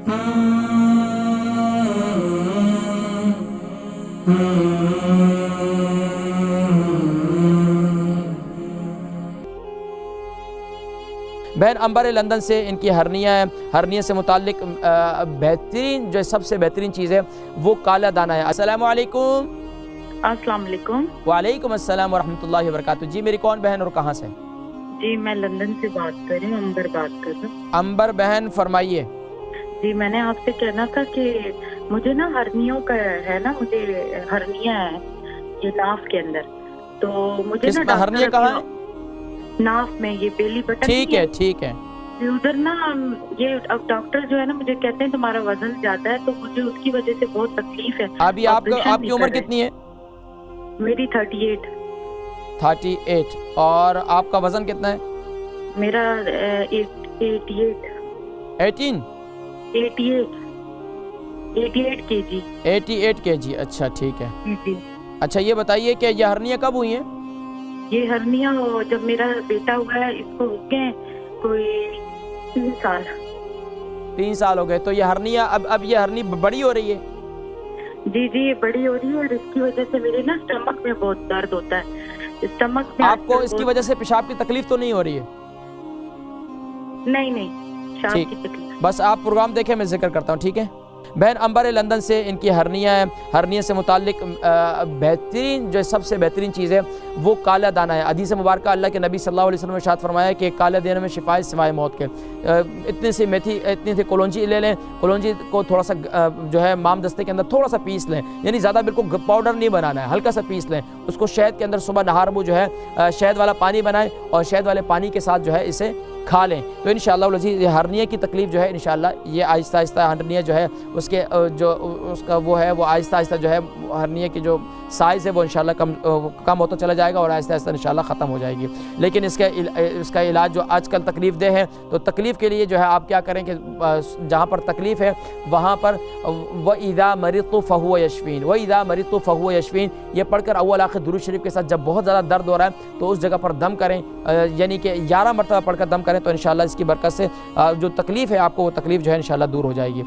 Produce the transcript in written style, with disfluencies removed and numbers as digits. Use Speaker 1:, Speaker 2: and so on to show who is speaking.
Speaker 1: بہن امبر لندن سے ان کی ہرنیہ سے متعلق بہترین جو سب سے بہترین چیز ہے وہ کالا دانہ ہے۔ السلام علیکم۔
Speaker 2: السلام علیکم۔
Speaker 1: وعلیکم السلام ورحمۃ اللہ وبرکاتہ۔ جی میری کون بہن اور کہاں سے؟
Speaker 2: جی میں لندن سے بات کر رہی ہوں، امبر بات کر رہی ہوں۔
Speaker 1: امبر بہن فرمائیے۔
Speaker 2: جی میں نے آپ سے کہنا تھا کہ مجھے نا ہرنیوں کا ہے نا، مجھے ہرنیا ہے یہ ناف کے اندر، تو مجھے نا
Speaker 1: ہرنیہ کہاں ہے؟
Speaker 2: ناف میں، یہ بیلی بٹن۔
Speaker 1: ٹھیک ہے ٹھیک ہے۔
Speaker 2: ادھر نا یہ اب ڈاکٹر جو ہے نا مجھے کہتے ہیں تمہارا وزن زیادہ ہے، تو مجھے اس کی وجہ سے بہت تکلیف ہے۔
Speaker 1: ابھی آپ کی عمر کتنی ہے؟
Speaker 2: میری 38۔
Speaker 1: 38۔ اور آپ کا وزن کتنا ہے؟
Speaker 2: میرا 88۔ 88 کے جی۔
Speaker 1: 88 کے جی، اچھا ٹھیک ہے۔
Speaker 2: جی
Speaker 1: اچھا یہ بتائیے کہ یہ ہرنیہ کب ہوئی ہیں؟
Speaker 2: یہ ہرنیا جب میرا بیٹا ہوا ہے، اس کو ہو گئے کوئی 3 سال۔
Speaker 1: 3 سال ہو گئے، تو یہ ہرنیہ اب یہ ہرنی بڑی ہو رہی ہے؟
Speaker 2: جی جی یہ بڑی ہو رہی ہے، اور اس کی وجہ سے میرے نا اسٹمک میں بہت درد ہوتا ہے۔ اسٹمک میں
Speaker 1: آپ کو اس کی وجہ سے پیشاب کی تکلیف تو نہیں ہو رہی ہے؟
Speaker 2: نہیں پیشاب کی تکلیف۔
Speaker 1: بس آپ پروگرام دیکھیں، میں ذکر کرتا ہوں، ٹھیک ہے؟ بہن امبر لندن سے ان کی ہرنیہ سے متعلق بہترین جو سب سے بہترین چیز ہے وہ کالا دانہ ہے۔ حدیث مبارکہ اللہ کے نبی صلی اللہ علیہ وسلم نے ارشاد فرمایا کہ کالے دانے میں شفا ہے سوائے موت کے۔ اتنی سی کلونجی لے لیں، کلونجی کو تھوڑا سا جو ہے مام دستے کے اندر تھوڑا سا پیس لیں، یعنی زیادہ بالکل پاؤڈر نہیں بنانا ہے، ہلکا سا پیس لیں۔ اس کو شہد کے اندر صبح نہار وہ جو ہے شہد والا پانی بنائیں، اور شہد والے پانی کے ساتھ جو ہے اسے کھا لیں، تو انشاءاللہ العزیز یہ ہرنیہ کی تکلیف جو ہے انشاءاللہ یہ آہستہ آہستہ ہرنیہ جو ہے اس کا وہ ہے وہ آہستہ آہستہ جو ہے ہرنیہ کی جو سائز ہے وہ انشاءاللہ کم ہوتا چلا جائے گا، اور آہستہ آہستہ انشاءاللہ ختم ہو جائے گی۔ لیکن اس کا علاج جو آج کل تکلیف دہ ہے، تو تکلیف کے لیے جو ہے آپ کیا کریں کہ جہاں پر تکلیف ہے وہاں پر وَإِذَا مَرِضْتُ فَهُوَ يَشْفِينِ، وَإِذَا مَرِضْتُ فَهُوَ يَشْفِينِ، یہ پڑھ کر اول آخر درود شریف کے ساتھ جب بہت زیادہ درد ہو رہا ہے تو اس جگہ پر دم کریں، یعنی کہ 11 مرتبہ پڑھ کر دم کریں، تو انشاءاللہ اس کی برکت سے جو تکلیف ہے آپ کو وہ تکلیف جو ہے انشاءاللہ دور ہو جائے گی۔